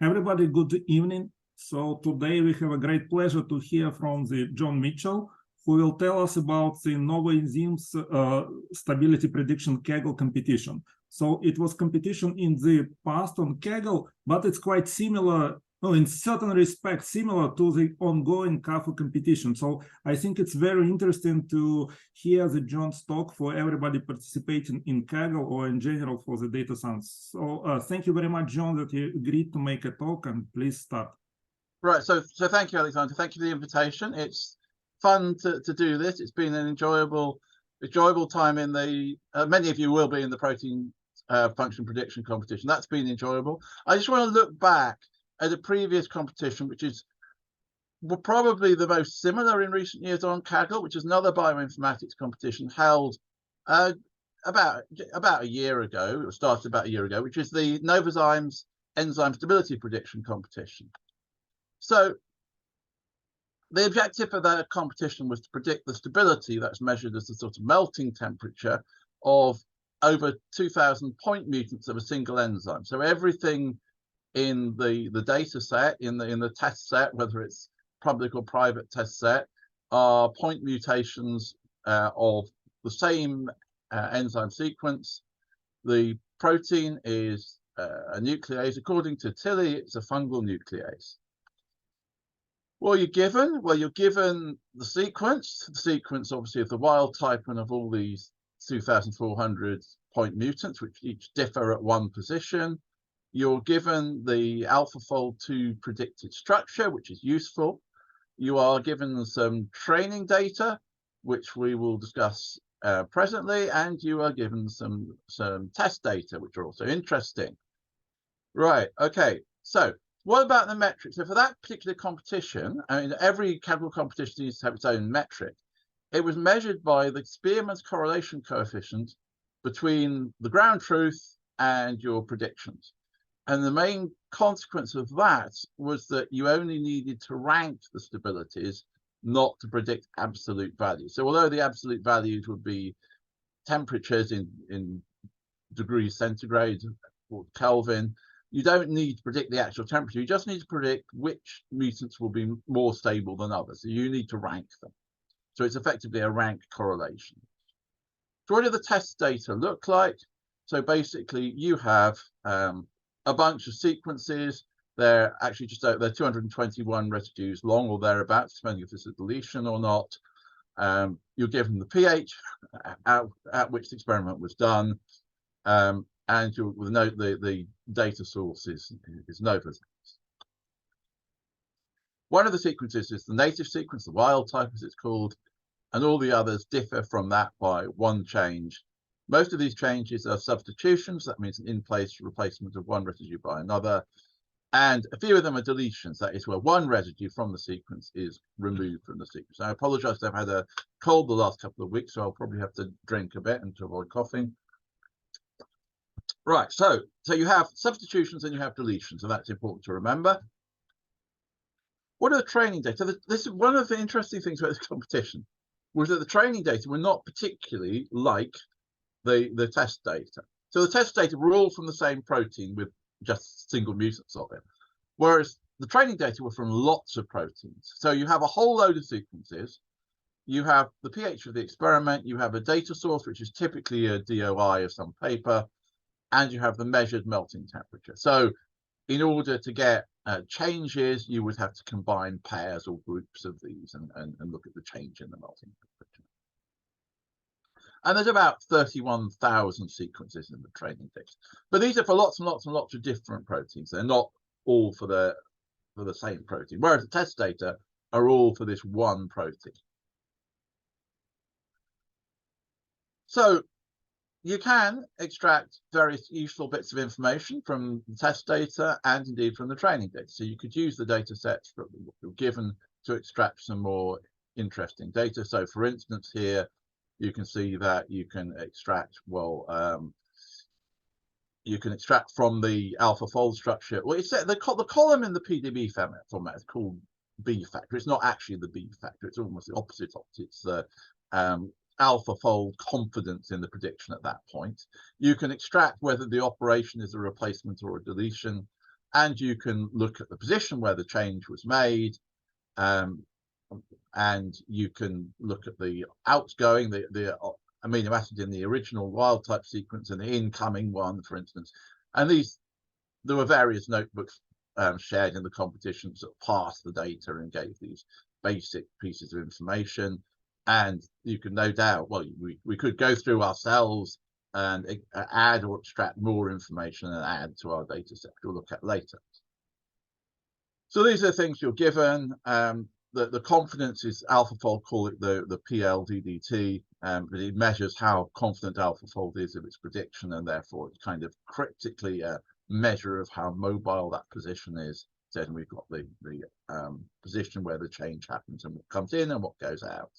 Everybody, good evening. So today we have a great pleasure to hear from the John Mitchell, who will tell us about the Novozymes stability prediction Kaggle competition. So it was competition in the past on Kaggle, but it's quite similar, well, in certain respects, similar to the ongoing CAFU competition. So I think it's very interesting to hear the John's talk for everybody participating in Kaggle or in general for the data science. So thank you very much, John, that you agreed to make a talk, and please start. Right, so thank you, Alexander. Thank you for the invitation. It's fun to do this. It's been an enjoyable time in the, many of you will be in the protein function prediction competition. That's been enjoyable. I just want to look back at a previous competition, which is probably the most similar in recent years on Kaggle, which is another bioinformatics competition held about a year ago, or started about a year ago, which is the Novozymes Enzyme stability prediction competition. So the objective of that competition was to predict the stability that's measured as the sort of melting temperature of over 2,000 point mutants of a single enzyme. So everything in the data set, in the test set, whether it's public or private test set, are point mutations of the same enzyme sequence. The protein is a nuclease. According to Tilly, it's a fungal nuclease. What are you given? Well, you're given the sequence obviously of the wild type and of all these 2,400 point mutants, which each differ at one position. You're given the AlphaFold 2 predicted structure, which is useful. You are given some training data, which we will discuss presently, and you are given some test data, which are also interesting. Right, okay, so what about the metrics? So for that particular competition, I mean, every Kaggle competition needs to have its own metric. It was measured by the Spearman's correlation coefficient between the ground truth and your predictions. And the main consequence of that was that you only needed to rank the stabilities, not to predict absolute values. So although the absolute values would be temperatures in degrees centigrade or Kelvin, you don't need to predict the actual temperature. You just need to predict which mutants will be more stable than others. So you need to rank them. So it's effectively a rank correlation. So what do the test data look like? So basically you have a bunch of sequences. They're actually just they're 221 residues long or thereabouts, depending if it's a deletion or not. You're given the pH at which the experiment was done, and you'll note the data source is Novozymes. One of the sequences is the native sequence, the wild type as it's called, and all the others differ from that by one change. Most of these changes are substitutions. That means an in-place replacement of one residue by another. And a few of them are deletions. That is where one residue from the sequence is removed from the sequence. I apologize, I've had a cold the last couple of weeks, so I'll probably have to drink a bit and to avoid coughing. Right, so you have substitutions and you have deletions, and that's important to remember. What are the training data? This is one of the interesting things about this competition, was that the training data were not particularly like the test data. So the test data were all from the same protein with just single mutants of it, whereas the training data were from lots of proteins. So you have a whole load of sequences, you have the pH of the experiment, you have a data source, which is typically a DOI of some paper, and you have the measured melting temperature. So in order to get changes, you would have to combine pairs or groups of these and look at the change in the melting temperature. And there's about 31,000 sequences in the training data. But these are for lots and lots and lots of different proteins. They're not all for the same protein, whereas the test data are all for this one protein. So you can extract various useful bits of information from the test data and indeed from the training data. So you could use the data sets that you're given to extract some more interesting data. So for instance, here, you can see that you can extract, well, you can extract from the AlphaFold structure. Well, it's the column in the PDB format is called B factor. It's not actually the B factor. It's almost the opposite of it. It's the AlphaFold confidence in the prediction at that point. You can extract whether the operation is a replacement or a deletion. and you can look at the position where the change was made, and you can look at the outgoing, the amino acid in the original wild type sequence and the incoming one, for instance. And there were various notebooks shared in the competitions that parsed the data and gave these basic pieces of information. And you can no doubt, well, we could go through ourselves and add or extract more information and add to our data set, which we'll look at later. So these are the things you're given. The confidence is AlphaFold, call it the PLDDT, but it measures how confident AlphaFold is of its prediction, and therefore it's kind of critically a measure of how mobile that position is. So we've got the position where the change happens and what comes in and what goes out.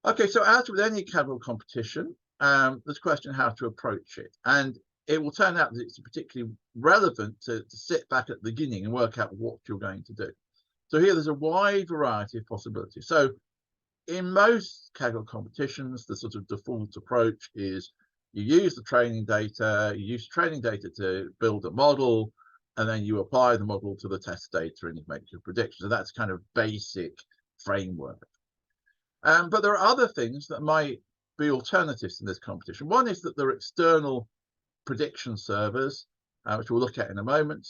Okay, so as with any Kaggle competition, there's a question how to approach it. And it will turn out that it's particularly relevant to sit back at the beginning and work out what you're going to do. So here there's a wide variety of possibilities. So in most Kaggle competitions, the sort of default approach is you use the training data, to build a model, and then you apply the model to the test data and you make your predictions. So that's kind of basic framework. But there are other things that might be alternatives in this competition. One is that there are external prediction servers, which we'll look at in a moment.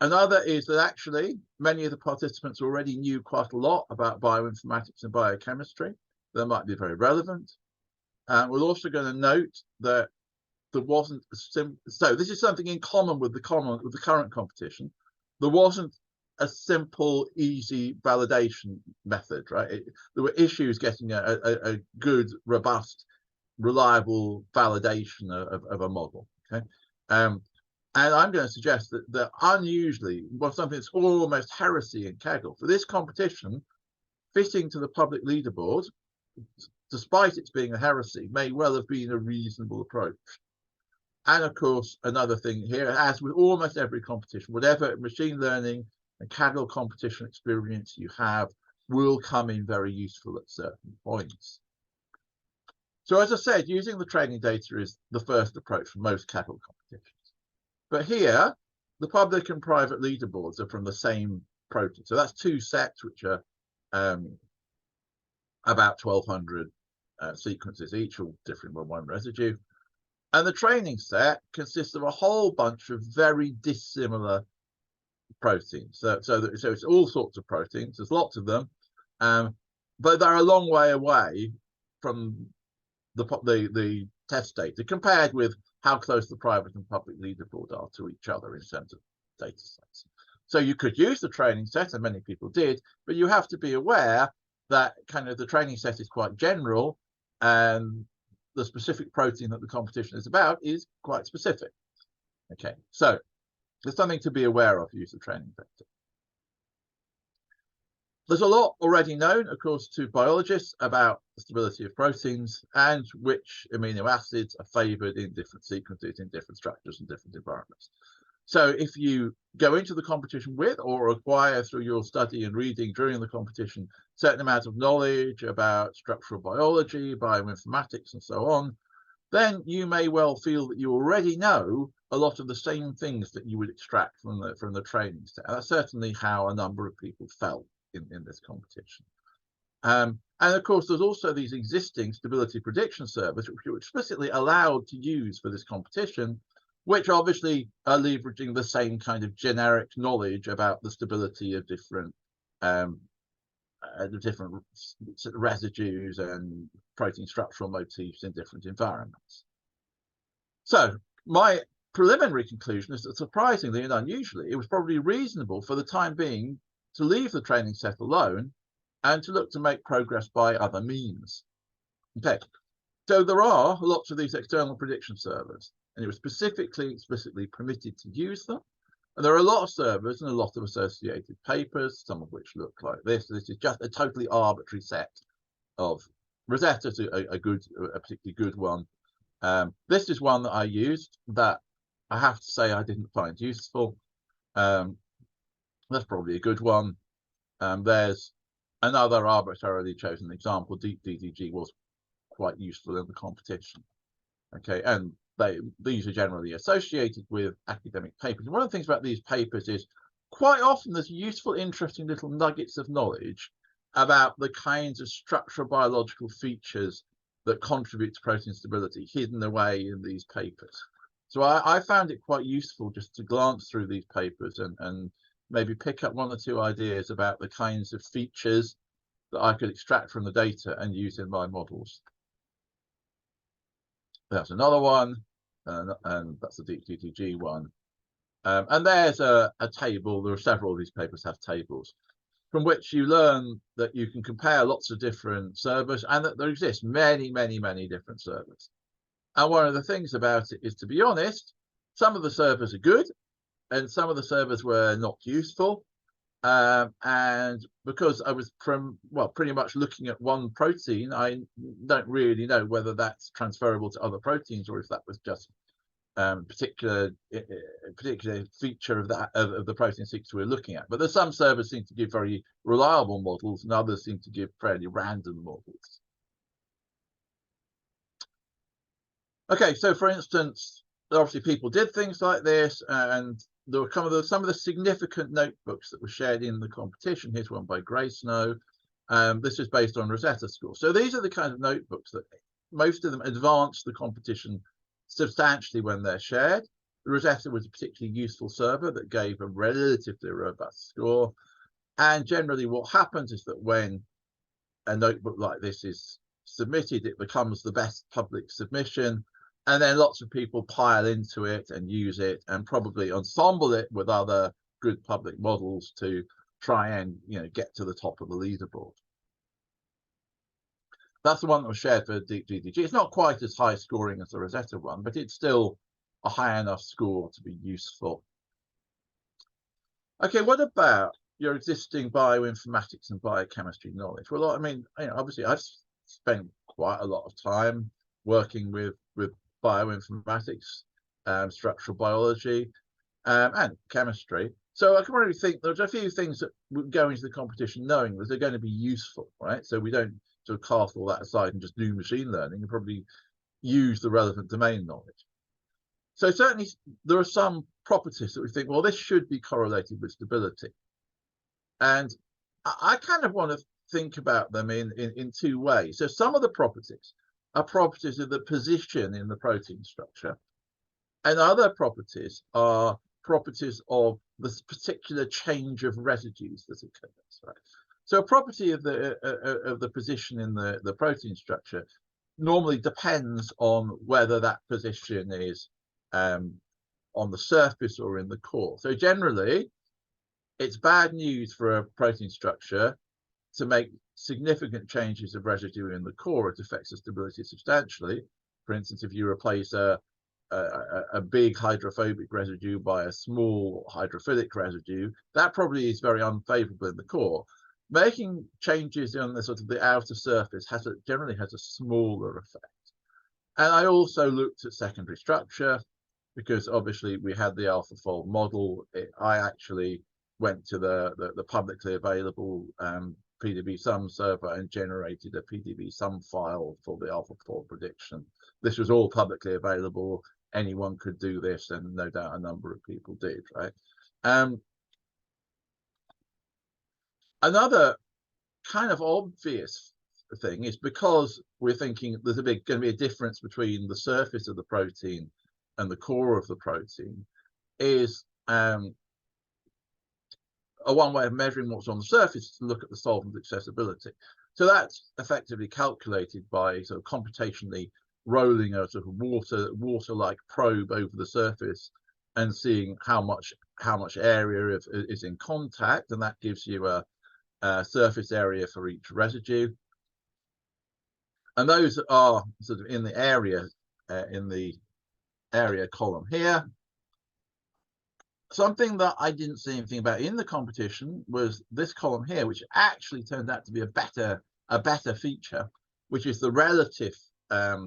Another is that actually many of the participants already knew quite a lot about bioinformatics and biochemistry. That might be very relevant. We're also going to note that there wasn't so this is something in common with the current competition. There wasn't a simple, easy validation method, right? There were issues getting a good, robust, reliable validation of a model. Okay, and I'm going to suggest that unusually, something that's almost heresy in Kaggle, for this competition, fitting to the public leaderboard, despite its being a heresy, may well have been a reasonable approach. And of course, another thing here, as with almost every competition, whatever machine learning and Kaggle competition experience you have will come in very useful at certain points. So as I said, using the training data is the first approach for most Kaggle competitions. But here, the public and private leaderboards are from the same protein. So that's two sets, which are about 1,200 sequences each, all different with one residue. And the training set consists of a whole bunch of very dissimilar proteins. So it's all sorts of proteins. There's lots of them, but they're a long way away from the test data compared with how close the private and public leaderboard are to each other in terms of data sets. So you could use the training set, and many people did, but you have to be aware that kind of the training set is quite general, and the specific protein that the competition is about is quite specific. Okay, so there's something to be aware of, use the training data. There's a lot already known, of course, to biologists about the stability of proteins and which amino acids are favored in different sequences, in different structures and different environments. So if you go into the competition with or acquire through your study and reading during the competition certain amount of knowledge about structural biology, bioinformatics, and so on, then you may well feel that you already know a lot of the same things that you would extract from the training set. And that's certainly how a number of people felt in this competition. And of course, there's also these existing stability prediction servers, which you're explicitly allowed to use for this competition, which obviously are leveraging the same kind of generic knowledge about the stability of different residues and protein structural motifs in different environments. So my preliminary conclusion is that surprisingly and unusually, it was probably reasonable for the time being to leave the training set alone and to look to make progress by other means. Okay, so there are lots of these external prediction servers, and it was explicitly permitted to use them. And there are a lot of servers and a lot of associated papers, some of which look like this. This is just a totally arbitrary set of Rosetta's a particularly good one. This is one that I used that I have to say I didn't find useful. That's probably a good one. There's another arbitrarily chosen example. Deep DDG was quite useful in the competition. Okay, and these are generally associated with academic papers. One of the things about these papers is quite often there's useful, interesting little nuggets of knowledge about the kinds of structural biological features that contribute to protein stability hidden away in these papers. So I found it quite useful just to glance through these papers and maybe pick up one or two ideas about the kinds of features that I could extract from the data and use in my models. That's another one, and that's the DTG one. And there's a table. There are several of these papers have tables from which you learn that you can compare lots of different servers and that there exist many, many, many different servers. And one of the things about it is, to be honest, some of the servers are good and some of the servers were not useful. And because I was pretty much looking at one protein, I don't really know whether that's transferable to other proteins or if that was just particular feature of the protein sequence we're looking at. But there's some servers seem to give very reliable models and others seem to give fairly random models. Okay, so for instance, obviously people did things like this, and there were some of the significant notebooks that were shared in the competition. Here's one by Gray Snow. This is based on Rosetta scores. So these are the kind of notebooks that most of them advance the competition substantially when they're shared. Rosetta was a particularly useful server that gave a relatively robust score. And generally what happens is that when a notebook like this is submitted, it becomes the best public submission. And then lots of people pile into it and use it and probably ensemble it with other good public models to try and get to the top of the leaderboard. That's the one that was shared for DTG. It's not quite as high scoring as the Rosetta one, but it's still a high enough score to be useful. Okay, what about your existing bioinformatics and biochemistry knowledge? Well, I mean, obviously I've spent quite a lot of time working with bioinformatics, structural biology, and chemistry. So I can really think there's a few things that would go into the competition knowing that they're going to be useful, right? So we don't sort of cast all that aside and just do machine learning and probably use the relevant domain knowledge. So certainly there are some properties that we think, well, this should be correlated with stability. And I kind of want to think about them in two ways. So some of the properties are properties of the position in the protein structure, and other properties are properties of this particular change of residues that occurs, right? So a property of the position in the protein structure normally depends on whether that position is on the surface or in the core. So generally, it's bad news for a protein structure to make significant changes of residue in the core. It affects the stability substantially. For instance, if you replace a big hydrophobic residue by a small hydrophilic residue, that probably is very unfavorable in the core. Making changes on the sort of the outer surface generally has a smaller effect. And I also looked at secondary structure because obviously we had the AlphaFold model. I actually went to the publicly available PDB-Sum server and generated a PDB-Sum file for the AlphaFold prediction. This was all publicly available. Anyone could do this, and no doubt a number of people did, right? Another kind of obvious thing is because we're thinking there's going to be a difference between the surface of the protein and the core of the protein is one way of measuring what's on the surface is to look at the solvent accessibility. So that's effectively calculated by sort of computationally rolling a sort of water-like probe over the surface and seeing how much area is in contact, and that gives you a surface area for each residue. And those are sort of in the area column here. Something that I didn't see anything about in the competition was this column here, which actually turned out to be a better feature, which is the relative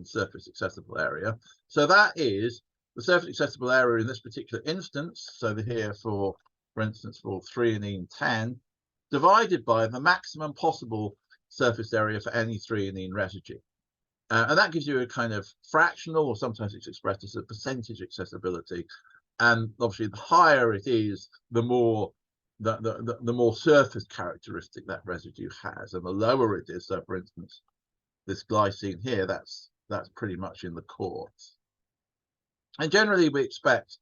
surface accessible area. So that is the surface accessible area in this particular instance. So here for instance, for 3-enene 10, divided by the maximum possible surface area for any 3-enene residue. And that gives you a kind of fractional, or sometimes it's expressed as a percentage accessibility. And obviously, the higher it is, the more more surface characteristic that residue has, and the lower it is. So, for instance, this glycine here, that's pretty much in the core. And generally, we expect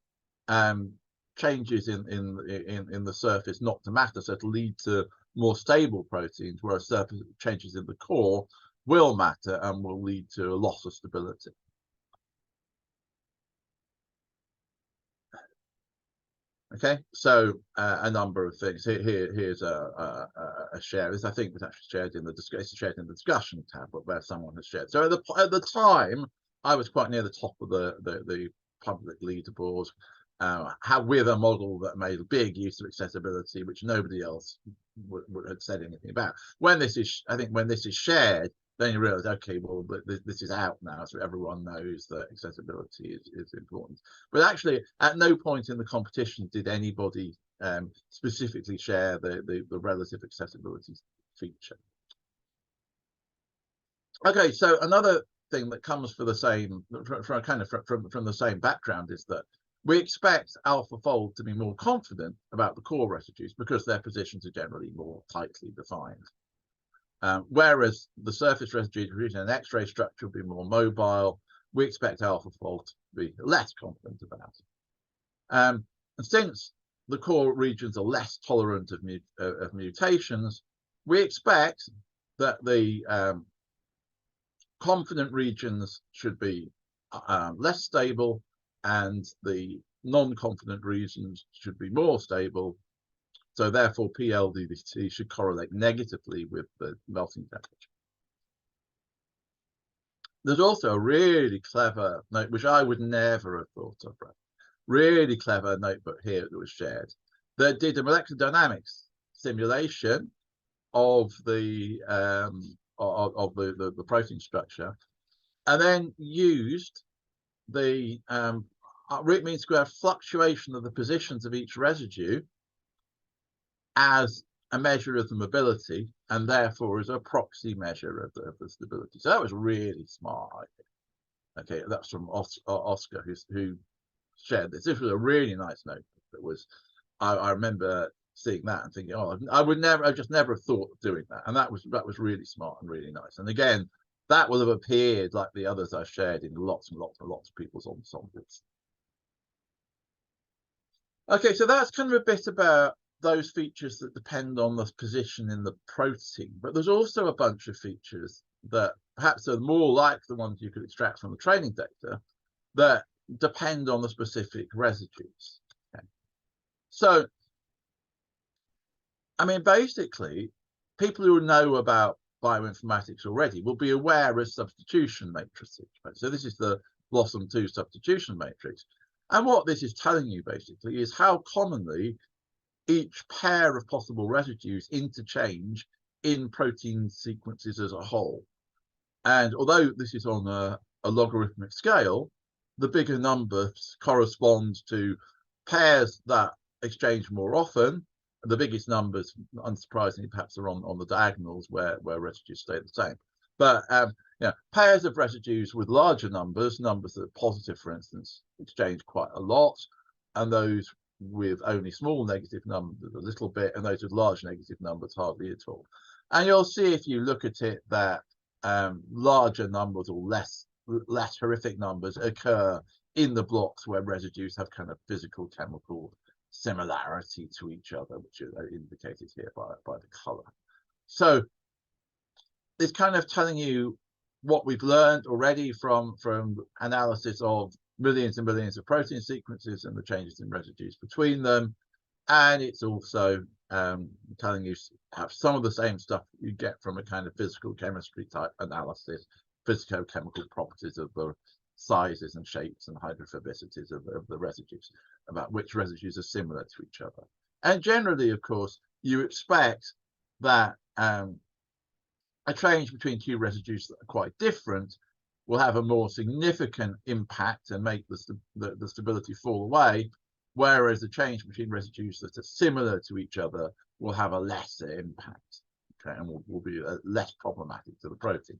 changes in the surface not to matter, so to lead to more stable proteins, whereas surface changes in the core will matter and will lead to a loss of stability. Okay, so a number of things. Here's a share. This, I think, was actually shared in the discussion tab, where someone has shared. So at the time, I was quite near the top of the public leaderboard, with a model that made a big use of accessibility, which nobody else had said anything about. When this is, I think, when this is shared, then you realize, okay, well, this is out now, so everyone knows that accessibility is important. But actually, at no point in the competition did anybody specifically share the relative accessibility feature. Okay, so another thing that comes from the same from the same background is that we expect AlphaFold to be more confident about the core residues because their positions are generally more tightly defined. Whereas the surface residues using an X-ray structure will be more mobile, we expect AlphaFold to be less confident about. And since the core regions are less tolerant of mutations, we expect that the confident regions should be less stable, and the non-confident regions should be more stable. So therefore, PLDDT should correlate negatively with the melting temperature. There's also a really clever note, which I would never have thought of, right? Really clever notebook here that was shared, that did a molecular dynamics simulation of the protein structure, and then used the root mean square fluctuation of the positions of each residue as a measure of the mobility, and therefore as a proxy measure of the stability. So that was really smart, I think. Okay, that's from Oscar, who shared this. This was a really nice notebook. That was, I remember seeing that and thinking, oh, I just never have thought of doing that. And that was really smart and really nice. And again, that will have appeared like the others I shared in lots and lots and lots of people's ensembles. Okay, so that's kind of a bit about those features that depend on the position in the protein, but there's also a bunch of features that perhaps are more like the ones you could extract from the training data that depend on the specific residues. Okay. So, I mean, basically, people who know about bioinformatics already will be aware of substitution matrices. Right? So this is the Blossom 2 substitution matrix. And what this is telling you, basically, is how commonly each pair of possible residues interchange in protein sequences as a whole. And although this is on a logarithmic scale, the bigger numbers correspond to pairs that exchange more often. The biggest numbers, unsurprisingly, perhaps are on the diagonals where residues stay the same. But pairs of residues with larger numbers that are positive, for instance, exchange quite a lot, and those with only small negative numbers a little bit, and those with large negative numbers hardly at all. And you'll see, if you look at it, that larger numbers or less horrific numbers occur in the blocks where residues have kind of physical chemical similarity to each other, which are indicated here by the color. So it's kind of telling you what we've learned already from analysis of millions and millions of protein sequences and the changes in residues between them. And it's also telling you perhaps some of the same stuff you get from a kind of physical chemistry type analysis, physicochemical properties of the sizes and shapes and hydrophobicities of the residues, about which residues are similar to each other. And generally, of course, you expect that a change between two residues that are quite different will have a more significant impact and make the stability fall away, whereas the change between residues that are similar to each other will have a lesser impact, okay, and will be less problematic to the protein.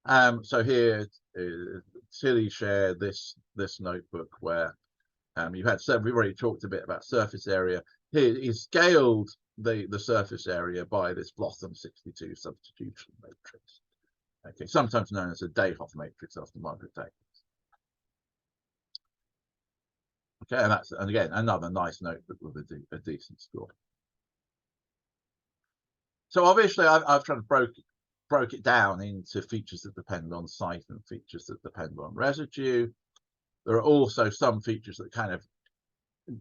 So here, Tilly shared this notebook where you had we've already talked a bit about surface area. Here he scaled the surface area by this Blossom 62 substitution matrix. Okay, sometimes known as a Dayhoff matrix after Margaret Day. Okay, and again another nice notebook with a decent score. So obviously I've tried to broke it down into features that depend on site and features that depend on residue. There are also some features that kind of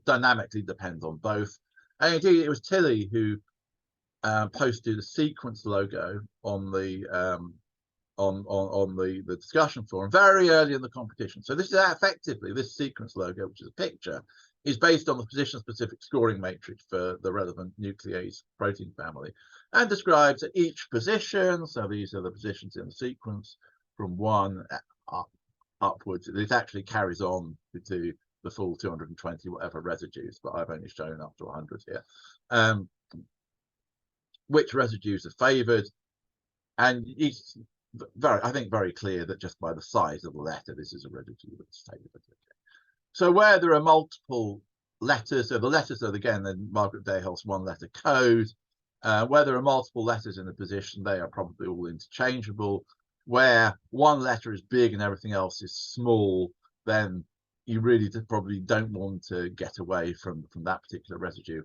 dynamically depend on both. And indeed, it was Tilly who posted a sequence logo on the discussion forum very early in the competition. So this is effectively this sequence logo, which is a picture, is based on the position-specific scoring matrix for the relevant nuclease protein family, and describes at each position. So these are the positions in the sequence from 1 upwards. It actually carries on to the full 220 whatever residues, but I've only shown up to 100 here. Which residues are favoured, and it's I think very clear that just by the size of the letter, this is a residue that's favoured. Okay. So where there are multiple letters, so the letters are again the Margaret Dayhoff's one-letter code. Where there are multiple letters in a position, they are probably all interchangeable. Where one letter is big and everything else is small, then you really probably don't want to get away from that particular residue.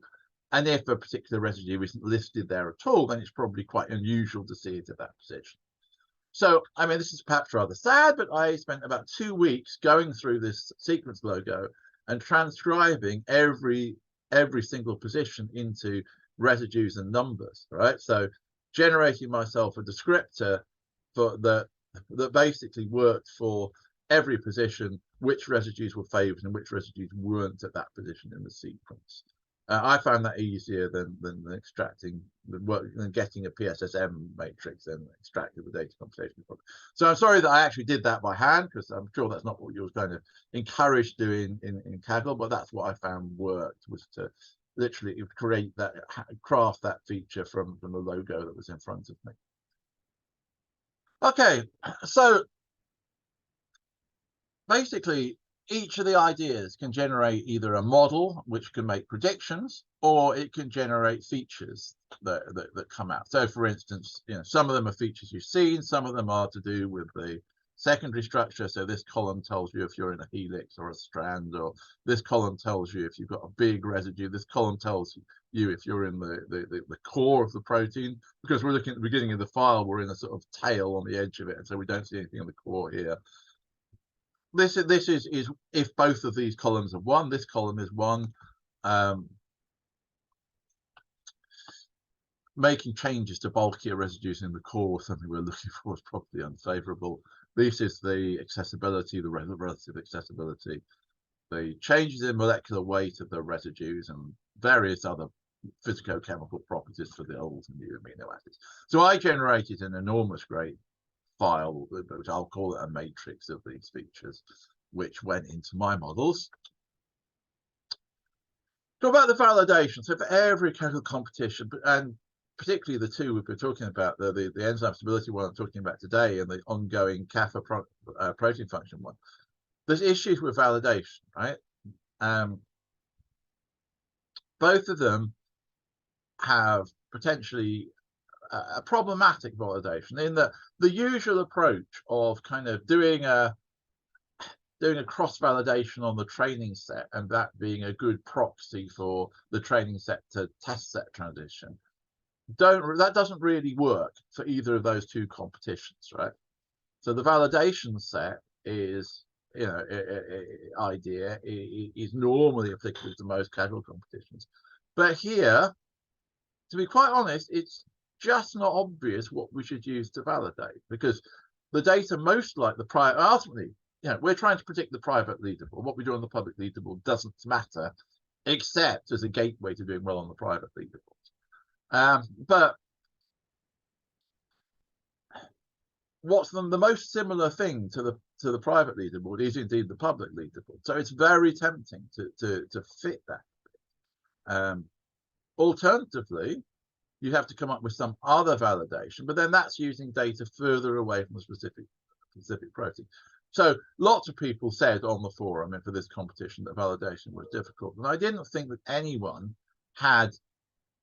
And if a particular residue isn't listed there at all, then it's probably quite unusual to see it at that position. So, I mean, this is perhaps rather sad, but I spent about 2 weeks going through this sequence logo and transcribing every single position into residues and numbers, right? So generating myself a descriptor for that basically worked for every position, which residues were favored and which residues weren't at that position in the sequence. I found that easier than extracting than getting a PSSM matrix and extracting the data computation. So I'm sorry that I actually did that by hand, because I'm sure that's not what you were kind of encouraged doing in Kaggle, but that's what I found worked, was to literally create that, craft that feature from the logo that was in front of me. Okay, so basically, each of the ideas can generate either a model which can make predictions, or it can generate features that come out. So for instance, some of them are features you've seen, some of them are to do with the secondary structure. So this column tells you if you're in a helix or a strand, or this column tells you if you've got a big residue. This column tells you if you're in the core of the protein, because we're looking at the beginning of the file, we're in a sort of tail on the edge of it, and so we don't see anything in the core here. This is if both of these columns are 1, this column is 1. Making changes to bulkier residues in the core, something we're looking for, is probably unfavorable. This is the accessibility, the relative accessibility, the changes in molecular weight of the residues, and various other physicochemical properties for the old and new amino acids. So I generated an enormous great file, which I'll call it a matrix of these features, which went into my models. Talk about the validation. So for every Kaggle competition, and particularly the two we've been talking about, the enzyme stability one I'm talking about today, and the ongoing kappa protein function one, there's issues with validation, right? Both of them have potentially a problematic validation, in that the usual approach of kind of doing a cross-validation on the training set, and that being a good proxy for the training set to test set transition, that doesn't really work for either of those two competitions, right? So the validation set is, idea is normally applicable to most Kaggle competitions, but here, to be quite honest, it's just not obvious what we should use to validate, because the data, most like the private, ultimately, we're trying to predict the private leaderboard. What we do on the public leaderboard doesn't matter, except as a gateway to doing well on the private leaderboard. But what's the most similar thing to the private leaderboard is indeed the public leaderboard. So it's very tempting to fit that. Alternatively, you have to come up with some other validation, but then that's using data further away from the specific protein. So lots of people said on the forum and for this competition that validation was difficult, and I didn't think that anyone had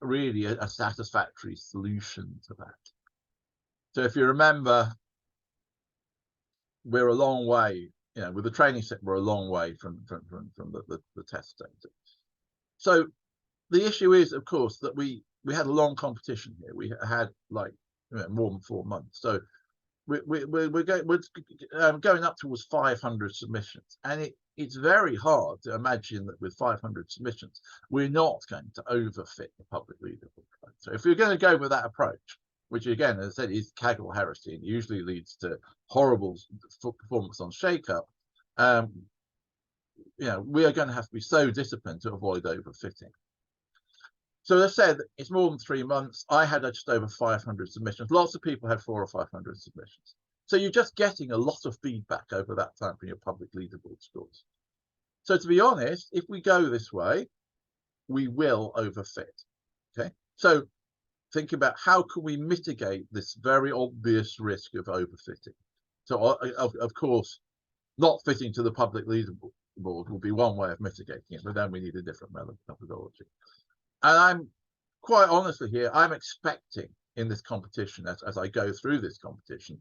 really a satisfactory solution to that. So if you remember, we're a long way, you know, with the training set, we're a long way from the test data. So the issue is, of course, that we had a long competition here. We had like, you know, more than 4 months. So we're going up towards 500 submissions, and it's very hard to imagine that with 500 submissions we're not going to overfit the public leaderboard. So if you're going to go with that approach, which again, as I said, is Kaggle heresy and usually leads to horrible performance on shake-up, you know, we are going to have to be so disciplined to avoid overfitting. So as I said, it's more than 3 months. I had just over 500 submissions. Lots of people had 400 or 500 submissions. So you're just getting a lot of feedback over that time from your public leaderboard scores. So to be honest, if we go this way, we will overfit. Okay. So think about how can we mitigate this very obvious risk of overfitting. So of course, not fitting to the public leaderboard will be one way of mitigating it, but then we need a different methodology. And I'm quite honestly here, I'm expecting in this competition, as I go through this competition,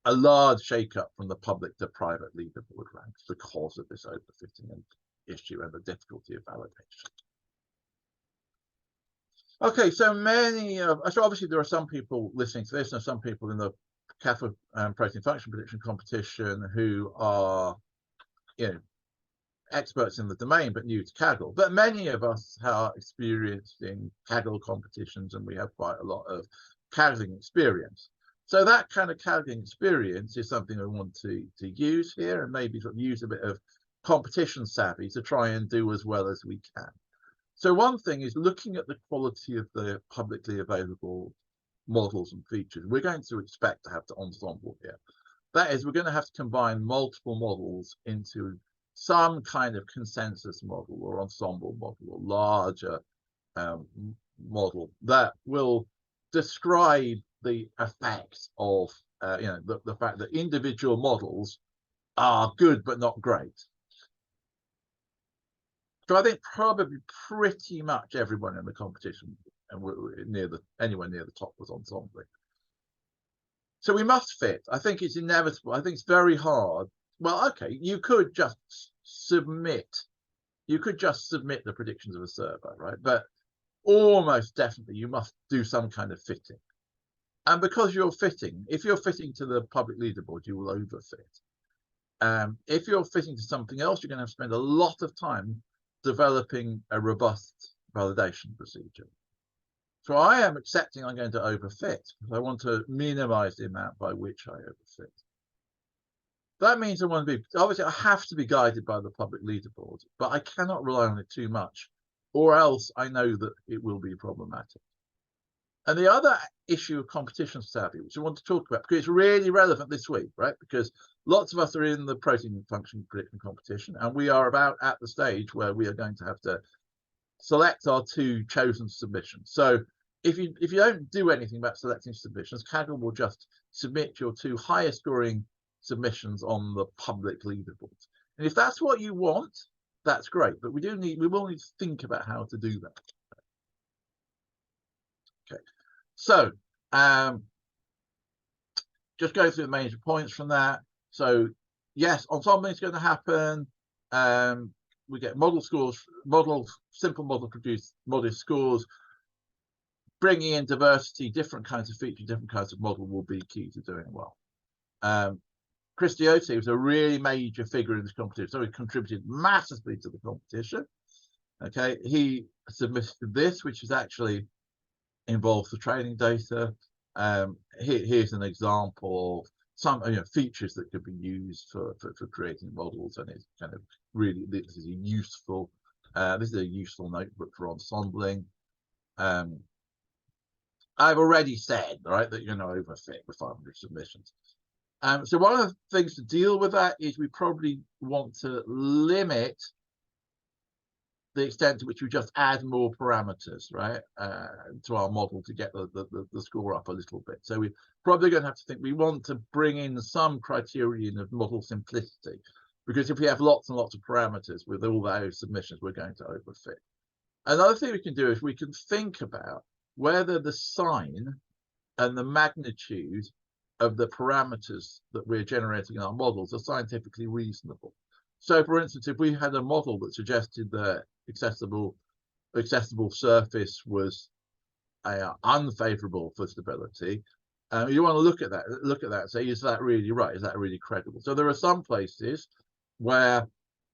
a large shake-up from the public to private leaderboard ranks because of this overfitting issue and the difficulty of validation. Okay, so obviously there are some people listening to this, and some people in the Kaggle protein function prediction competition who are, you know, experts in the domain but new to Kaggle. But many of us are experienced in Kaggle competitions, and we have quite a lot of Kaggling experience. So that kind of Kaggling experience is something we want to use here, and maybe sort of use a bit of competition savvy to try and do as well as we can. So one thing is looking at the quality of the publicly available models and features. We're going to expect to have to ensemble here. That is, we're going to have to combine multiple models into some kind of consensus model or ensemble model or larger model that will describe the effects of you know, the fact that individual models are good but not great. So I think probably pretty much everyone in the competition and anywhere near the top was ensembling. So we must fit. I think it's inevitable. I think it's very hard. Well, okay, you could just submit the predictions of a server, right? But almost definitely you must do some kind of fitting. And because you're fitting, if you're fitting to the public leaderboard, you will overfit. If you're fitting to something else, you're going to have to spend a lot of time developing a robust validation procedure. So I am accepting I'm going to overfit because I want to minimize the amount by which I overfit. That means I want to be, obviously I have to be guided by the public leaderboard, but I cannot rely on it too much, or else I know that it will be problematic. And the other issue of competition savvy, which I want to talk about, because it's really relevant this week, right? Because lots of us are in the protein function prediction competition, and we are about at the stage where we are going to have to select our 2 chosen submissions. So if you don't do anything about selecting submissions, Kaggle will just submit your 2 highest scoring submissions on the public leaderboard. And if that's what you want, that's great. But we will need to think about how to do that. Okay, so just go through the major points from that. So yes, ensembling is going to happen. We get model scores, simple model produced model scores. Bringing in diversity, different kinds of features, different kinds of model will be key to doing well. Chris Diotti was a really major figure in this competition, so he contributed massively to the competition. Okay, he submitted this, which is actually involves the training data. Here's an example of some features that could be used for creating models, and it's kind of really this is a useful notebook for ensembling. I've already said, right, that you're going to overfit with 500 submissions. So one of the things to deal with that is we probably want to limit the extent to which we just add more parameters, right, to our model to get the score up a little bit. So we're probably going to have to think we want to bring in some criterion of model simplicity, because if we have lots and lots of parameters with all those submissions, we're going to overfit. Another thing we can do is we can think about whether the sign and the magnitude of the parameters that we're generating in our models are scientifically reasonable. So, for instance, if we had a model that suggested that accessible surface was unfavorable for stability, you want to look at that and say, is that really right? Is that really credible? So there are some places where,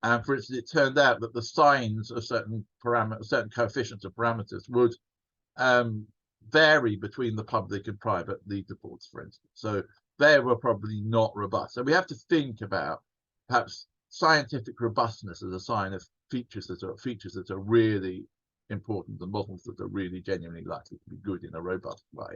for instance, it turned out that the signs of certain coefficients of parameters would vary between the public and private leaderboards, for instance. So they were probably not robust. So we have to think about perhaps scientific robustness as a sign of features that are really important and models that are really genuinely likely to be good in a robust way.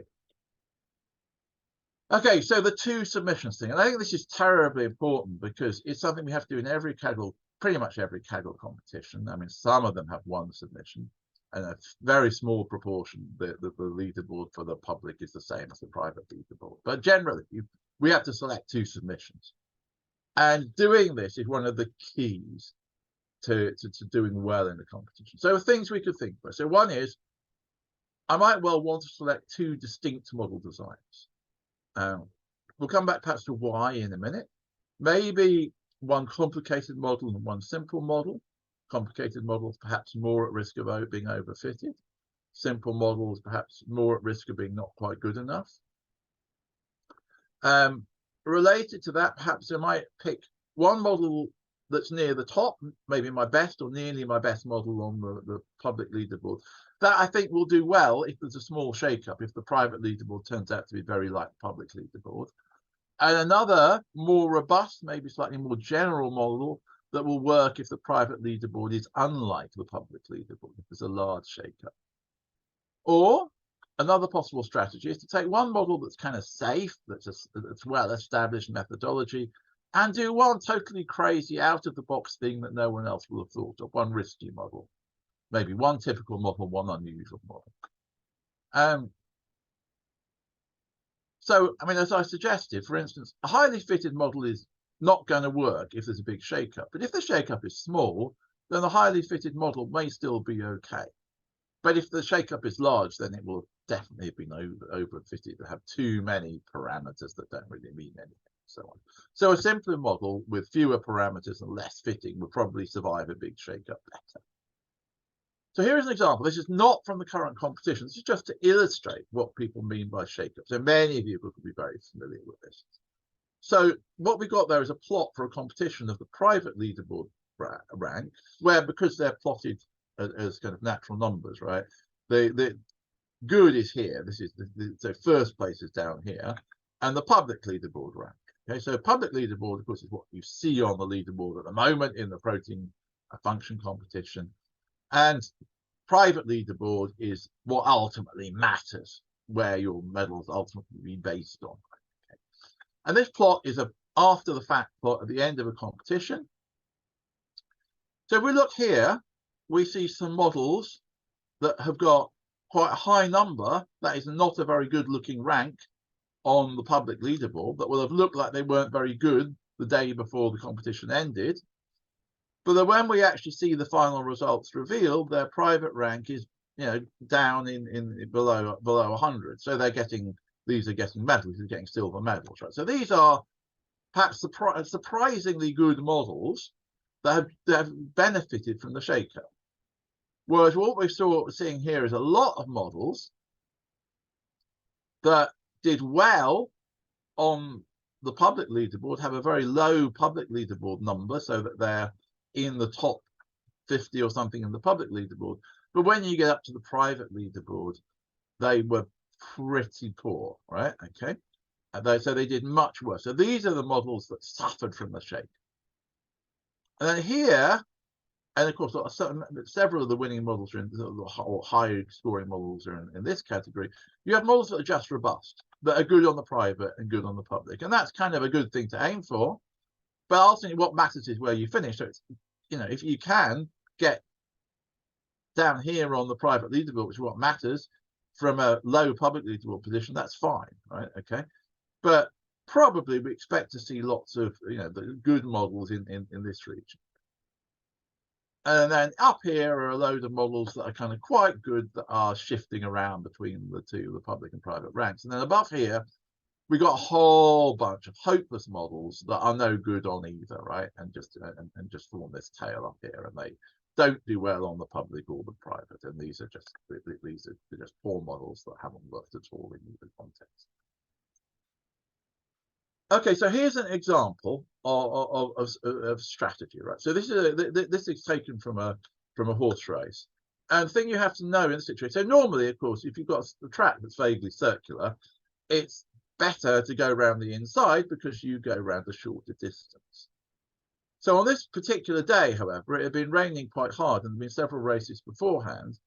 Okay, so the two submissions thing, and I think this is terribly important because it's something we have to do in every Kaggle, pretty much every Kaggle competition. I mean, some of them have one submission, and a very small proportion, the leaderboard for the public is the same as the private leaderboard. But generally, we have to select two submissions. And doing this is one of the keys to doing well in the competition. So things we could think about. So one is, I might well want to select two distinct model designs. We'll come back perhaps to why in a minute. Maybe one complicated model and one simple model. Complicated models perhaps more at risk of being overfitted. Simple models perhaps more at risk of being not quite good enough. Related to that, perhaps I might pick one model that's near the top, maybe my best or nearly my best model on the public leaderboard. That I think will do well if there's a small shake-up, if the private leaderboard turns out to be very like the public leaderboard. And another more robust, maybe slightly more general model that will work if the private leaderboard is unlike the public leaderboard, if there's a large shake-up. Or another possible strategy is to take one model that's kind of safe, that's well-established methodology, and do one totally crazy out-of-the-box thing that no one else will have thought of, one risky model. Maybe one typical model, one unusual model. So, I mean, as I suggested, for instance, a highly fitted model is not going to work if there's a big shake-up. But if the shake-up is small, then the highly fitted model may still be okay. But if the shake-up is large, then it will definitely have been overfitted to have too many parameters that don't really mean anything, and so on. So a simpler model with fewer parameters and less fitting will probably survive a big shake-up better. So here's an example. This is not from the current competition. This is just to illustrate what people mean by shake-up. So many of you will be very familiar with this. So what we got there is a plot for a competition of the private leaderboard rank, where because they're plotted as kind of natural numbers, right? The good is here. This is so first place is down here, and the public leaderboard rank. Okay, so public leaderboard, of course, is what you see on the leaderboard at the moment in the protein function competition, and private leaderboard is what ultimately matters, where your medals ultimately be based on. Okay. And this plot is a after the fact plot at the end of a competition. So if we look here, we see some models that have got quite a high number. That is not a very good looking rank on the public leaderboard, that will have looked like they weren't very good the day before the competition ended. But then when we actually see the final results revealed, their private rank is, down in below 100. So these are getting medals, these are getting silver medals, right? So these are perhaps surprisingly good models that have benefited from the shake-up. Whereas what we're seeing here is a lot of models that did well on the public leaderboard, have a very low public leaderboard number, so that they're in the top 50 or something in the public leaderboard. But when you get up to the private leaderboard, they were pretty poor, right? Okay. So they did much worse. So these are the models that suffered from the shake. And then here, and of course, several of the winning models are in, or high scoring models are in this category. You have models that are just robust, that are good on the private and good on the public. And that's kind of a good thing to aim for. But ultimately, what matters is where you finish. So it's, if you can get down here on the private leaderboard, which is what matters, from a low public leaderboard position, that's fine, right? Okay, but probably we expect to see lots of, you know, the good models in this region. And then up here are a load of models that are kind of quite good, that are shifting around between the two, the public and private ranks. And then above here, we got a whole bunch of hopeless models that are no good on either, right? And just form this tail up here, and they don't do well on the public or the private. And these are just poor models that haven't worked at all in either context. Okay, so here's an example of strategy, right? So this is taken from a horse race. And the thing you have to know in the situation, so normally, of course, if you've got a track that's vaguely circular, it's better to go around the inside because you go around the shorter distance. So on this particular day, however, it had been raining quite hard and there had been several races beforehand.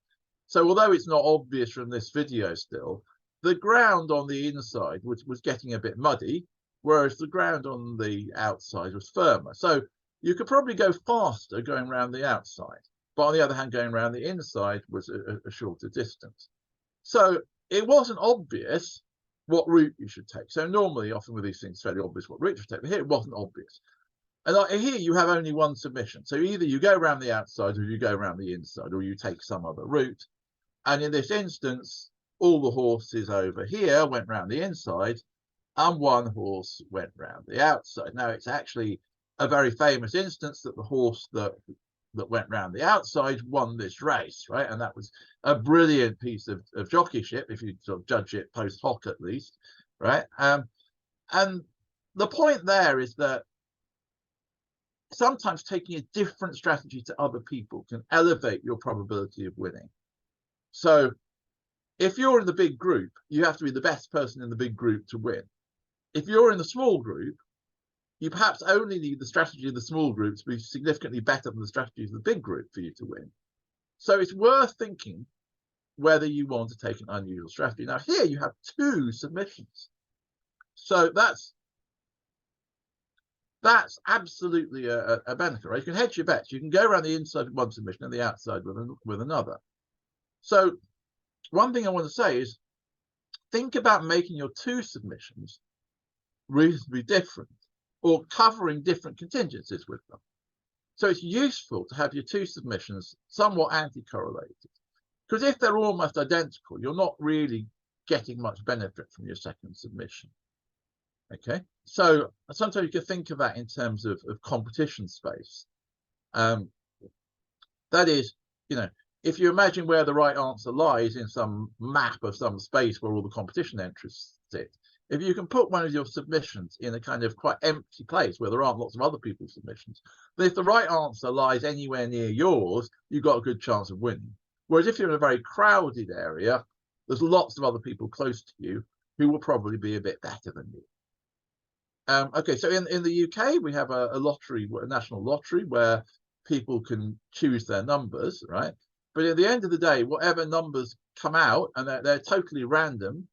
So although it's not obvious from this video still, the ground on the inside was getting a bit muddy, whereas the ground on the outside was firmer. So you could probably go faster going around the outside, but on the other hand, going around the inside was a shorter distance. So it wasn't obvious what route you should take. So normally, often with these things, it's fairly obvious what route you should take, but here it wasn't obvious. And here you have only one submission. So either you go around the outside or you go around the inside, or you take some other route. And in this instance, all the horses over here went round the inside, and one horse went round the outside. Now, it's actually a very famous instance that the horse that went round the outside won this race, right? And that was a brilliant piece of jockeyship, if you sort of judge it post hoc at least, right? And the point there is that sometimes taking a different strategy to other people can elevate your probability of winning. So if you're in the big group, you have to be the best person in the big group to win. If you're in the small group, you perhaps only need the strategy of the small group to be significantly better than the strategy of the big group for you to win. So it's worth thinking whether you want to take an unusual strategy. Now here you have two submissions. So that's absolutely a benefit, right? You can hedge your bets. You can go around the inside with one submission and the outside with another. So one thing I want to say is think about making your two submissions reasonably different, or covering different contingencies with them. So it's useful to have your two submissions somewhat anti-correlated, because if they're almost identical, you're not really getting much benefit from your second submission. Okay, so sometimes you can think of that in terms of competition space. That is, you know, if you imagine where the right answer lies in some map of some space where all the competition entries sit, if you can put one of your submissions in a kind of quite empty place where there aren't lots of other people's submissions, then if the right answer lies anywhere near yours, you've got a good chance of winning. Whereas if you're in a very crowded area, there's lots of other people close to you who will probably be a bit better than you. Okay, so in the UK, we have a lottery, a national lottery, where people can choose their numbers, right? But at the end of the day, whatever numbers come out, and they're totally random,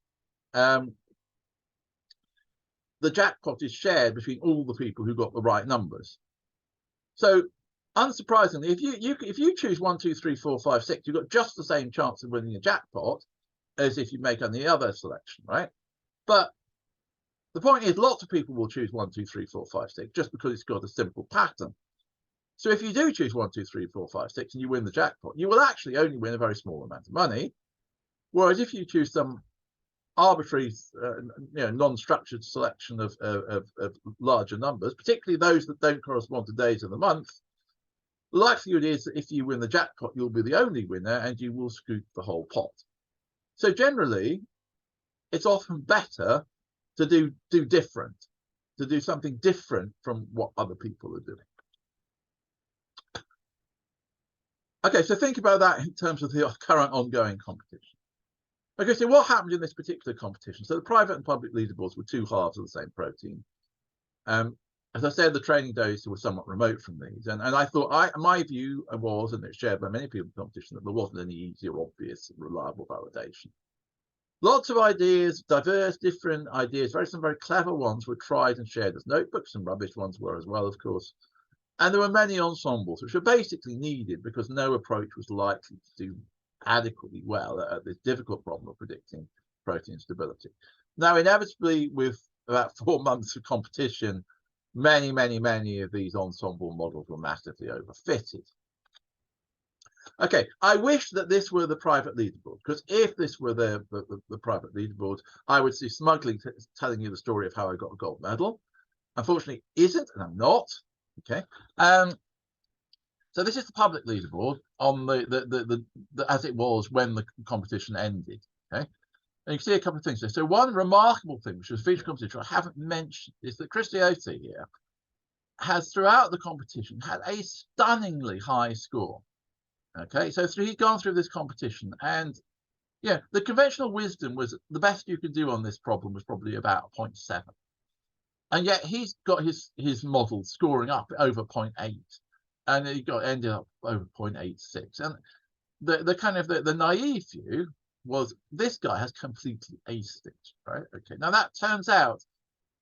the jackpot is shared between all the people who got the right numbers. So unsurprisingly, if you choose 1, 2, 3, 4, 5, 6, you've got just the same chance of winning a jackpot as if you make any other selection, right? But the point is, lots of people will choose 1, 2, 3, 4, 5, 6 just because it's got a simple pattern. So if you do choose 1, 2, 3, 4, 5, 6 and you win the jackpot, you will actually only win a very small amount of money. Whereas if you choose some arbitrary, non-structured selection of larger numbers, particularly those that don't correspond to days of the month, the likelihood is that if you win the jackpot, you'll be the only winner and you will scoop the whole pot. So generally, it's often better to do different, to do something different from what other people are doing. Okay, so think about that in terms of the current ongoing competition. Okay, so what happened in this particular competition? So the private and public leaderboards were two halves of the same protein. As I said, the training days were somewhat remote from these. And I thought, my view was, and it's shared by many people in the competition, that there wasn't any easy or obvious reliable validation. Lots of ideas, diverse, different ideas, some very clever ones were tried and shared as notebooks, and rubbish ones were as well, of course. And there were many ensembles which were basically needed because no approach was likely to do adequately well at this difficult problem of predicting protein stability. Now, inevitably, with about 4 months of competition, many of these ensemble models were massively overfitted. Okay, I wish that this were the private leaderboard, because if this were the private leaderboard, I would see smugly telling you the story of how I got a gold medal. Unfortunately, it isn't, and I'm not. Okay, so this is the public leaderboard on the as it was when the competition ended. Okay, and you can see a couple of things there. So one remarkable thing, which was featured competition, I haven't mentioned, is that Chris Diotti here has throughout the competition had a stunningly high score. Okay, so he's gone through this competition, and yeah, the conventional wisdom was the best you could do on this problem was probably about 0.7, and yet he's got his model scoring up over 0.8, and he ended up over 0.86. And the kind of the naive view was this guy has completely aced it, right? Okay, now that turns out,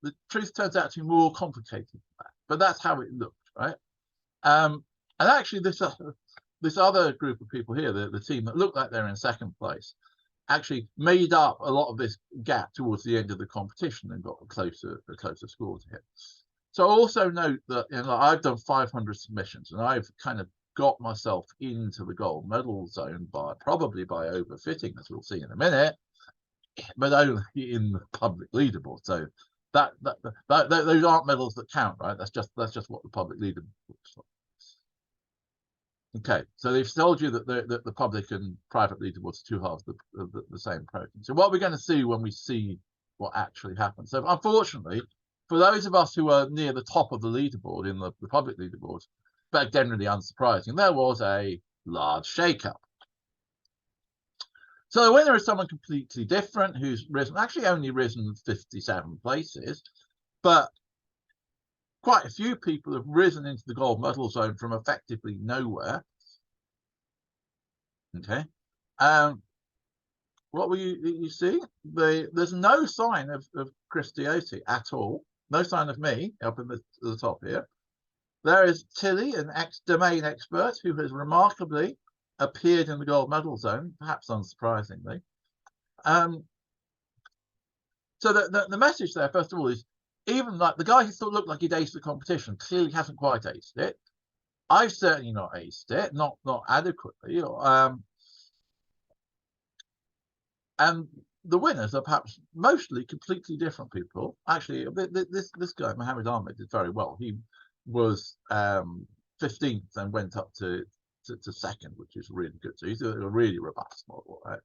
the truth turns out to be more complicated than that, but that's how it looked, right? And actually this other group of people here, the team that looked like they're in second place, actually made up a lot of this gap towards the end of the competition and got a closer score to hit. So also note that I've done 500 submissions, and I've kind of got myself into the gold medal zone probably by overfitting, as we'll see in a minute, but only in the public leaderboard. So those aren't medals that count, right? That's just what the public leaderboard looks like. Okay, so they've told you that the public and private leaderboards are two halves of the same protein. So what we're going to see when we see what actually happens. So unfortunately, for those of us who are near the top of the leaderboard in the public leaderboard, but generally unsurprising, there was a large shakeup. So the winner is someone completely different who's actually only risen 57 places, but quite a few people have risen into the gold medal zone from effectively nowhere. Okay. What will you see? There's no sign of Chris Diotti at all. No sign of me up in the top here. There is Tilly, an domain expert who has remarkably appeared in the gold medal zone, perhaps unsurprisingly. So the message there, first of all, is even like the guy who thought looked like he'd aced the competition clearly hasn't quite aced it. I've certainly not aced it, not adequately. And the winners are perhaps mostly completely different people. Actually, this guy, Mohammed Ahmed, did very well. He was 15th and went up to second, which is really good. So he's a really robust model, right?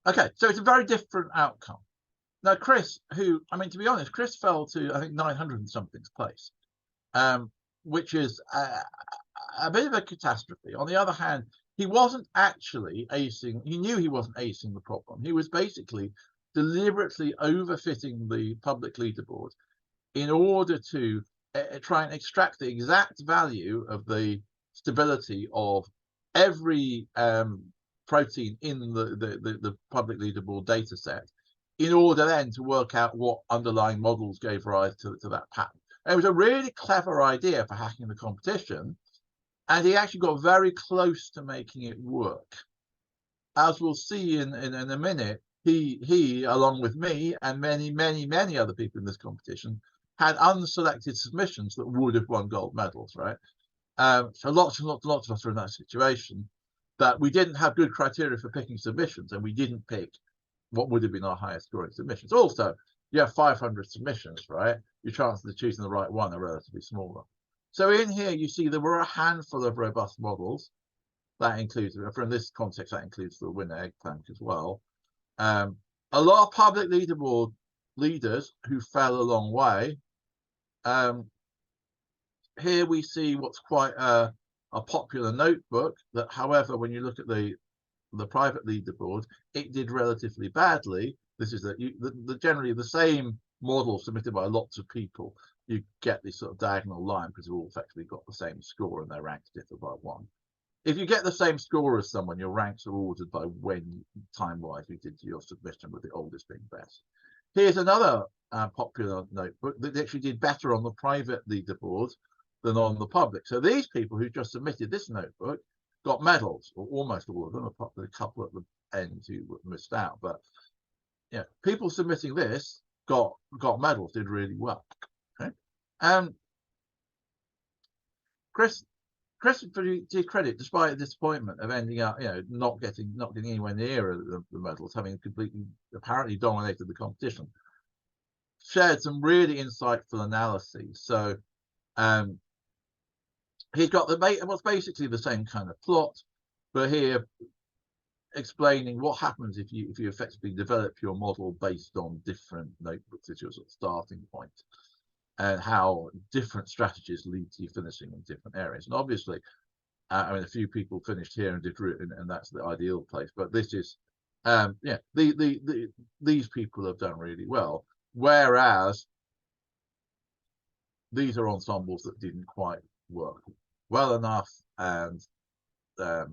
Okay, so it's a very different outcome. Now, Chris, who, I mean, to be honest, Chris fell to, I think, 900 and something's place, which is a bit of a catastrophe. On the other hand, he wasn't actually acing, he knew he wasn't acing the problem. He was basically deliberately overfitting the public leaderboard in order to try and extract the exact value of the stability of every protein in the public leaderboard data set, in order then to work out what underlying models gave rise to that pattern. And it was a really clever idea for hacking the competition, and he actually got very close to making it work. As we'll see in a minute, he, along with me and many other people in this competition, had unselected submissions that would have won gold medals, right? So lots of us are in that situation, but we didn't have good criteria for picking submissions, and we didn't pick what would have been our highest scoring submissions. Also, you have 500 submissions, right? Your chances of choosing the right one are relatively smaller. So in here, you see there were a handful of robust models. That includes, from this context, that includes the winner eggplant as well. A lot of public leaderboard leaders who fell a long way. Here we see what's quite a popular notebook that, however, when you look at the private leaderboard, it did relatively badly. This is generally the same model submitted by lots of people. You get this sort of diagonal line because they've all effectively got the same score and their ranks differ by 1. If you get the same score as someone, your ranks are ordered by when time-wise you did your submission, with the oldest being best. Here's another popular notebook that actually did better on the private leaderboard than on the public. So these people who just submitted this notebook got medals, or almost all of them, apart from a couple at the end who missed out. But yeah, people submitting this got medals, did really well. Okay, Chris, for your credit, despite the disappointment of ending up, not getting anywhere near the medals, having completely apparently dominated the competition, shared some really insightful analyses. So he's got what's basically the same kind of plot, but here explaining what happens if you effectively develop your model based on different notebooks as your sort of starting point, and how different strategies lead to you finishing in different areas. And obviously, I mean, a few people finished here and did root, and that's the ideal place. But this is, these people have done really well, whereas these are ensembles that didn't quite work well enough, and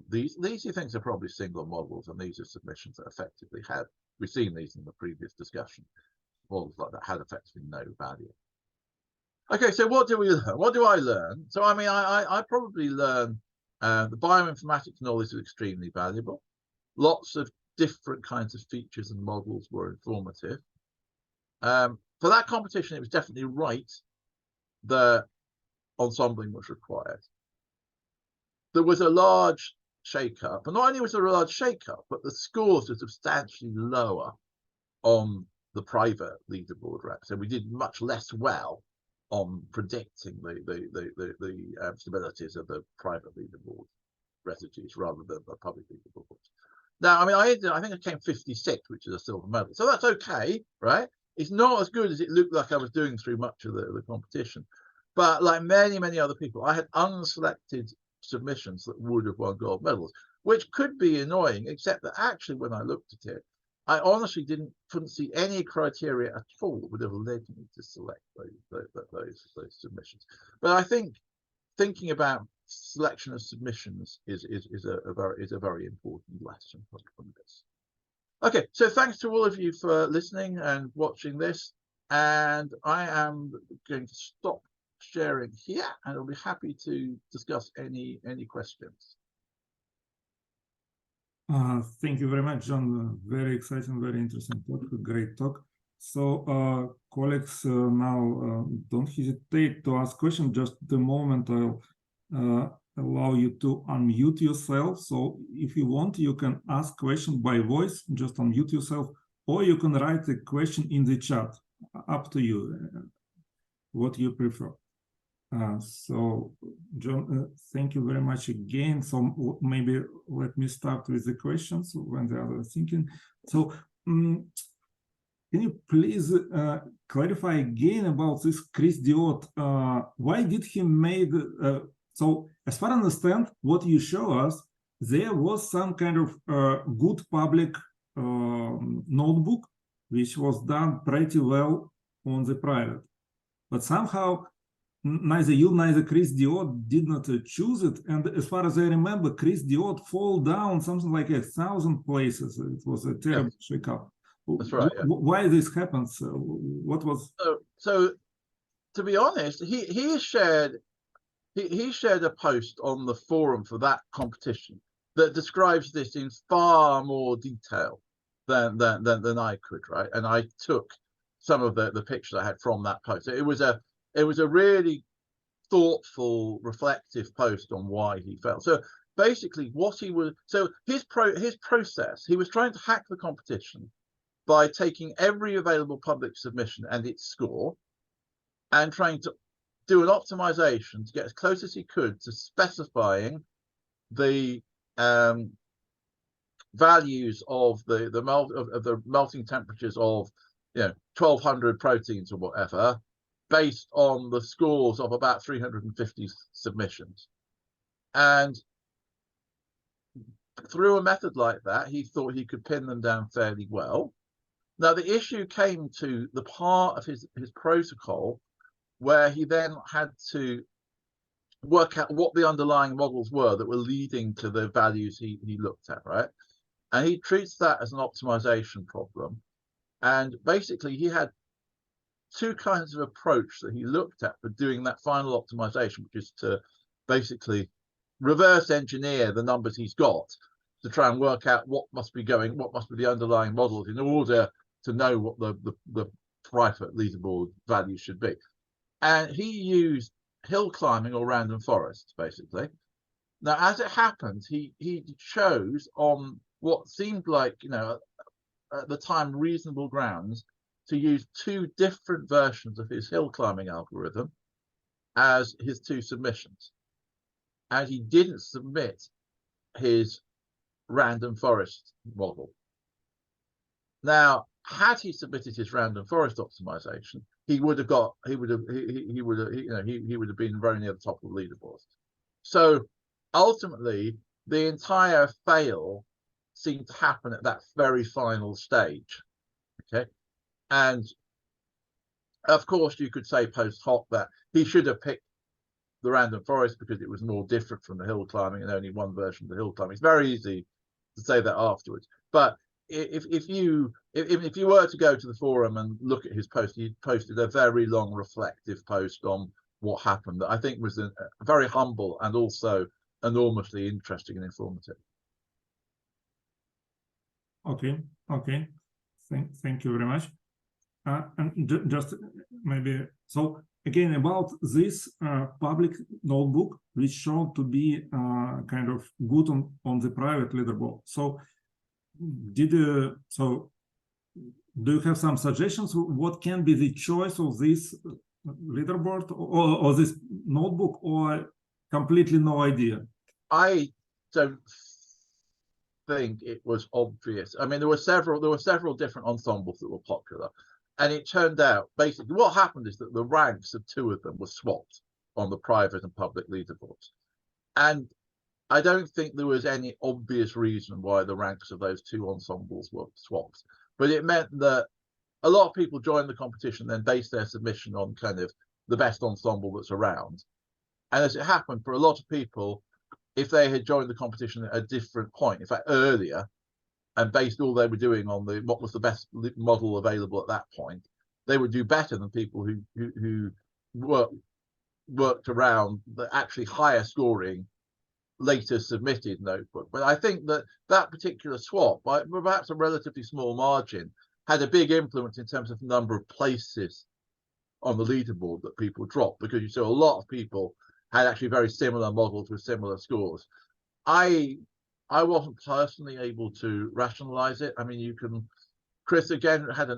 these things are probably single models, and these are submissions that effectively had, we've seen these in the previous discussion, models like that had effectively no value. Okay, so what do we learn? What do I learn? So I mean, I probably learn the bioinformatics knowledge is extremely valuable. Lots of different kinds of features and models were informative. For that competition, it was definitely right that ensembling was required. There was a large shake-up, and not only was there a large shake-up, but the scores were substantially lower on the private leaderboard rank. So we did much less well on predicting the stabilities of the private leaderboard residues rather than the public leaderboard. Now, I mean, I think I came 56, which is a silver medal, so that's okay, right? It's not as good as it looked like I was doing through much of the competition, but like many other people, I had unselected submissions that would have won gold medals, which could be annoying, except that actually when I looked at it, I honestly couldn't see any criteria at all that would have led me to select those submissions. But I think thinking about selection of submissions is a very important lesson from this. Okay, so thanks to all of you for listening and watching this, and I am going to stop sharing here, and I'll be happy to discuss any questions. Thank you very much, John. Very exciting, very interesting talk, great talk. So, colleagues, now don't hesitate to ask questions. Just the moment I'll allow you to unmute yourself. So if you want, you can ask question by voice, just unmute yourself, or you can write a question in the chat. Up to you, what you prefer. So, John, thank you very much again. So maybe let me start with the questions when the others are thinking. So, can you please clarify again about this Chris Diot? Why did he made? So, as far as I understand, what you show us, there was some kind of good public notebook, which was done pretty well on the private, but somehow neither you neither Chris Diot did not choose it, and as far as I remember, Chris Diot fall down something like 1,000 places. It was a terrible shakeup. That's right. Yeah. Why this happens? What was? So to be honest, he shared a post on the forum for that competition that describes this in far more detail than I could, right? And I took some of the pictures I had from that post. It was a really thoughtful, reflective post on why he fell. So basically what he was, so his process, he was trying to hack the competition by taking every available public submission and its score and trying to do an optimization to get as close as he could to specifying the values of the melting temperatures of 1,200 proteins or whatever, based on the scores of about 350 submissions. And through a method like that, he thought he could pin them down fairly well. Now, the issue came to the part of his protocol where he then had to work out what the underlying models were that were leading to the values he looked at, right? And he treats that as an optimization problem. And basically, he had two kinds of approach that he looked at for doing that final optimization, which is to basically reverse engineer the numbers he's got to try and work out what must be the underlying models in order to know what the private leaderboard value should be. And he used hill climbing or random forests, basically. Now, as it happened, he chose on what seemed like, at the time, reasonable grounds to use two different versions of his hill climbing algorithm as his two submissions. And he didn't submit his random forest model. Now, had he submitted his random forest optimization, he would have been very near the top of the leaderboard. So ultimately, the entire fail seemed to happen at that very final stage. Okay. And of course, you could say post hoc that he should have picked the random forest because it was more different from the hill climbing and only one version of the hill climbing. It's very easy to say that afterwards. But if you were to go to the forum and look at his post, he posted a very long reflective post on what happened that I think was very humble and also enormously interesting and informative. Okay. Thank you very much. And just maybe, so again, about this public notebook, which shown to be kind of good on the private leaderboard. So do you have some suggestions? What can be the choice of this leaderboard or this notebook, or completely no idea? I don't think it was obvious. I mean, there were several different ensembles that were popular. And it turned out, basically, what happened is that the ranks of two of them were swapped on the private and public leaderboards. And I don't think there was any obvious reason why the ranks of those two ensembles were swapped. But it meant that a lot of people joined the competition, then based their submission on kind of the best ensemble that's around. And as it happened, for a lot of people, if they had joined the competition at a different point, in fact, earlier, and based all they were doing on what was the best model available at that point, they would do better than people who worked around the actually higher scoring later submitted notebook. But I think that particular swap, by perhaps a relatively small margin, had a big influence in terms of the number of places on the leaderboard that people dropped, because you saw a lot of people had actually very similar models with similar scores. I wasn't personally able to rationalize it. I mean, Chris again had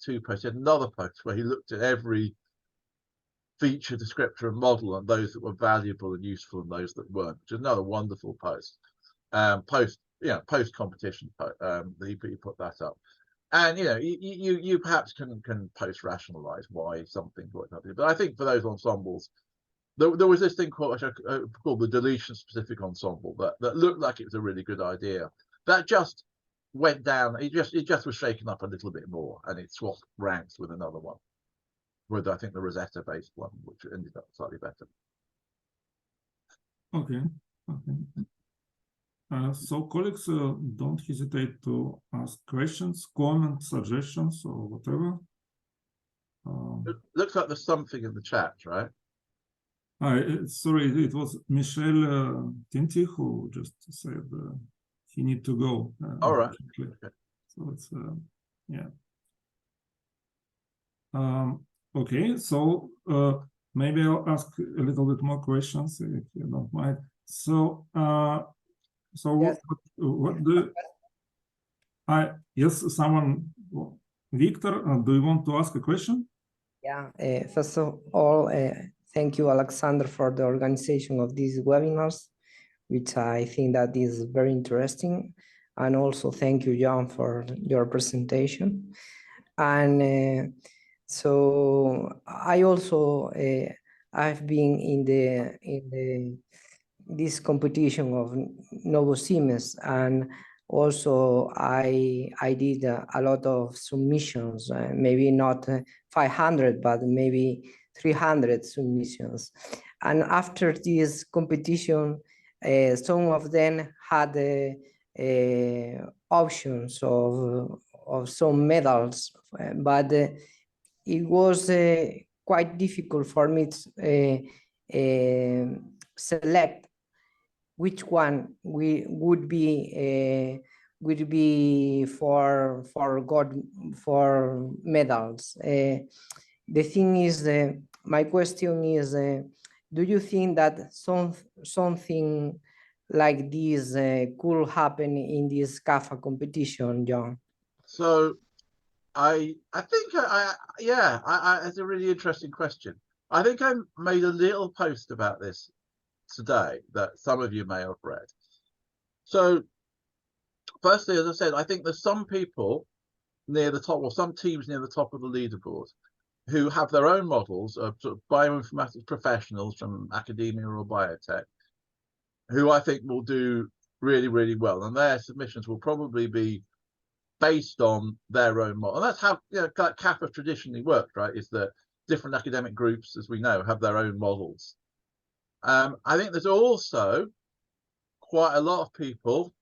two posts. He had another post where he looked at every feature descriptor and model and those that were valuable and useful and those that weren't, which is another wonderful post. Post competition, he put that up. And you perhaps can post rationalize why something worked out. But I think for those ensembles, there was this thing called the deletion specific ensemble that looked like it was a really good idea. That just went down. It just was shaken up a little bit more, and it swapped ranks with another one, with I think the Rosetta based one, which ended up slightly better. Okay. So colleagues, don't hesitate to ask questions, comments, suggestions, or whatever. It looks like there's something in the chat, right? Sorry, it was Michel Tinti who just said he need to go. All right. Okay. So it's okay. So maybe I'll ask a little bit more questions if you don't mind. So yes. What do? Yes, someone. Victor, do you want to ask a question? Yeah. First of all, thank you, Alexander, for the organization of these webinars, which I think that is very interesting. And also thank you, John, for your presentation. And so I also I've been in this competition of Novozymes, and also I did a lot of submissions, maybe not 500, but maybe 300 submissions. And after this competition, some of them had options of some medals, but it was quite difficult for me to select which one would be for medals. The thing is, my question is, do you think that something like this could happen in this CAFA competition, John? So I think it's a really interesting question. I think I made a little post about this today that some of you may have read. So firstly, as I said, I think there's some people near the top, or some teams near the top of the leaderboard, who have their own models of sort of bioinformatics professionals from academia or biotech, who I think will do really, really well. And their submissions will probably be based on their own model. And that's how CAFA traditionally worked, right? Is that different academic groups, as we know, have their own models. I think there's also quite a lot of people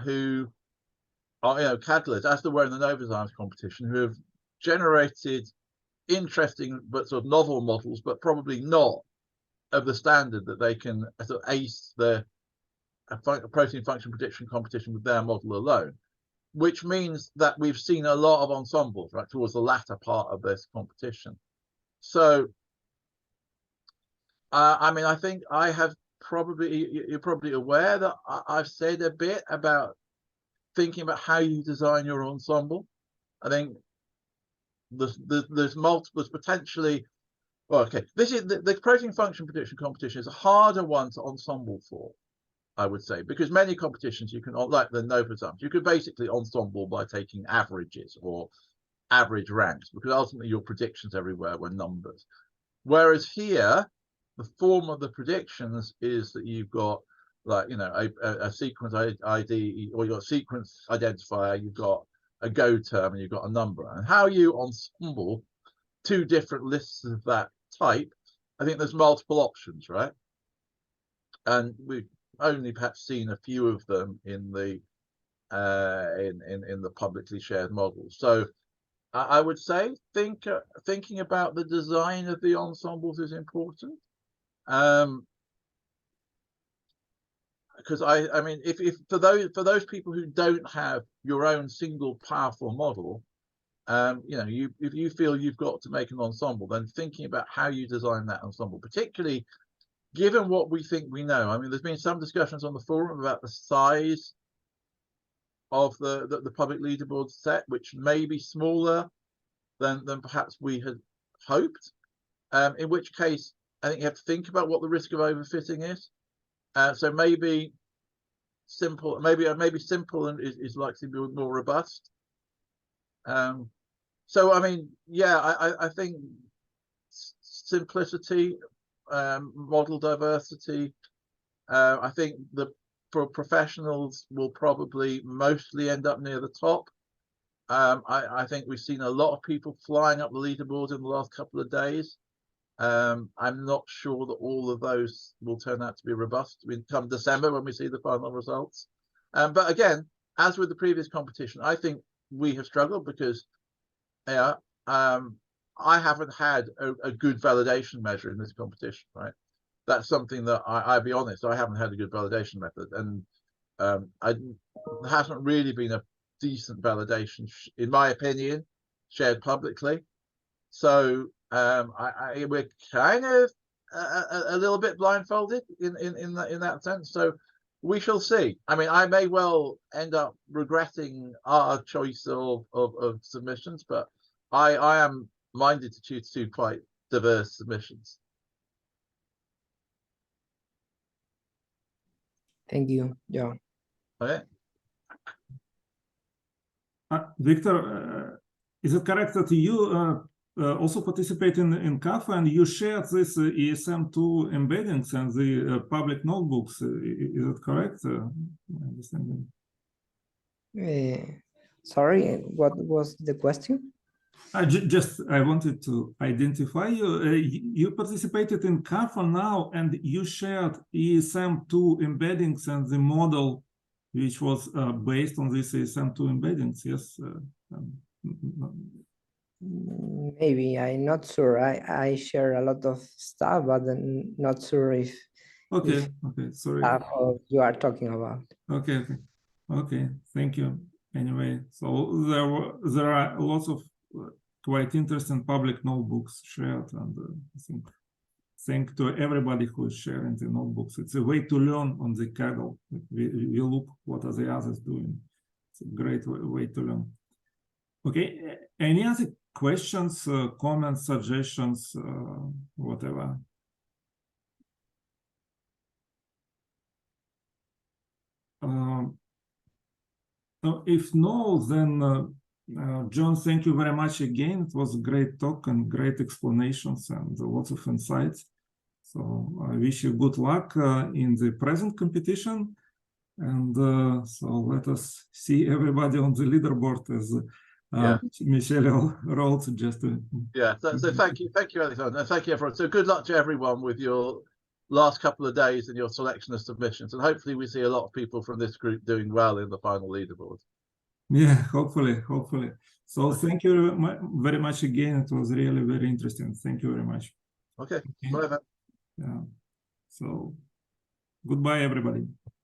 who are, Kagglers, as there were in the Novozymes competition, who have generated interesting but sort of novel models, but probably not of the standard that they can sort of ace the protein function prediction competition with their model alone, which means that we've seen a lot of ensembles right towards the latter part of this competition. So I mean, I think I have you're probably aware that I've said a bit about thinking about how you design your ensemble. I think there's potentially, well, okay, this is the protein function prediction competition is a harder one to ensemble for, I would say, because many competitions you can, like the Novozymes, you could basically ensemble by taking averages or average ranks, because ultimately your predictions everywhere were numbers. Whereas here, the form of the predictions is that you've got, like, a sequence ID, or your sequence identifier, you've got a go term, and you've got a number. And how you ensemble two different lists of that type, I think there's multiple options, right? And we've only perhaps seen a few of them in the publicly shared models. So I would say thinking about the design of the ensembles is important. Because I mean, if for those people who don't have your own single powerful model, if you feel you've got to make an ensemble, then thinking about how you design that ensemble, particularly given what we think we know. I mean, there's been some discussions on the forum about the size of the public leaderboard set, which may be smaller than perhaps we had hoped. In which case, I think you have to think about what the risk of overfitting is. So maybe simple and is likely to be more robust. So I mean, yeah, I think simplicity, model diversity. I think for professionals will probably mostly end up near the top. I think we've seen a lot of people flying up the leaderboard in the last couple of days. I'm not sure that all of those will turn out to be robust come December when we see the final results. But again, as with the previous competition, I think we have struggled because I haven't had a good validation measure in this competition, right? That's something that I'll be honest, I haven't had a good validation method, and there hasn't really been a decent validation, in my opinion, shared publicly. So we're kind of a little bit blindfolded in that sense. So we shall see. I mean, I may well end up regretting our choice of submissions, but I am minded to choose two quite diverse submissions. Thank you, John. Okay. Victor, is it correct that you also participate in CAFA and you shared this ESM2 embeddings and the public notebooks? Is it correct? Sorry, what was the question? I wanted to identify you. You participated in CAFA now, and you shared ESM2 embeddings and the model which was based on this ASM2 embeddings. Yes. Maybe, I'm not sure. I share a lot of stuff, but I'm not sure if Okay. Okay. Sorry. you are talking about. Okay. Okay. Okay. Thank you. Anyway, so there are lots of quite interesting public notebooks shared, and I think thank to everybody who is sharing the notebooks. It's a way to learn on the Kaggle. We look what are the others doing. It's a great way to learn. Okay, any other questions, comments, suggestions, whatever? If no, then John, thank you very much again. It was a great talk and great explanations and lots of insights. So I wish you good luck in the present competition. And so let us see everybody on the leaderboard as Michelle wrote just to... Yeah, so thank you, Alexander, and thank you everyone. So good luck to everyone with your last couple of days and your selection of submissions, and hopefully we see a lot of people from this group doing well in the final leaderboard. Yeah, hopefully. So thank you very much again. It was really very interesting. Thank you very much. Okay. Bye then. Yeah. So goodbye, everybody.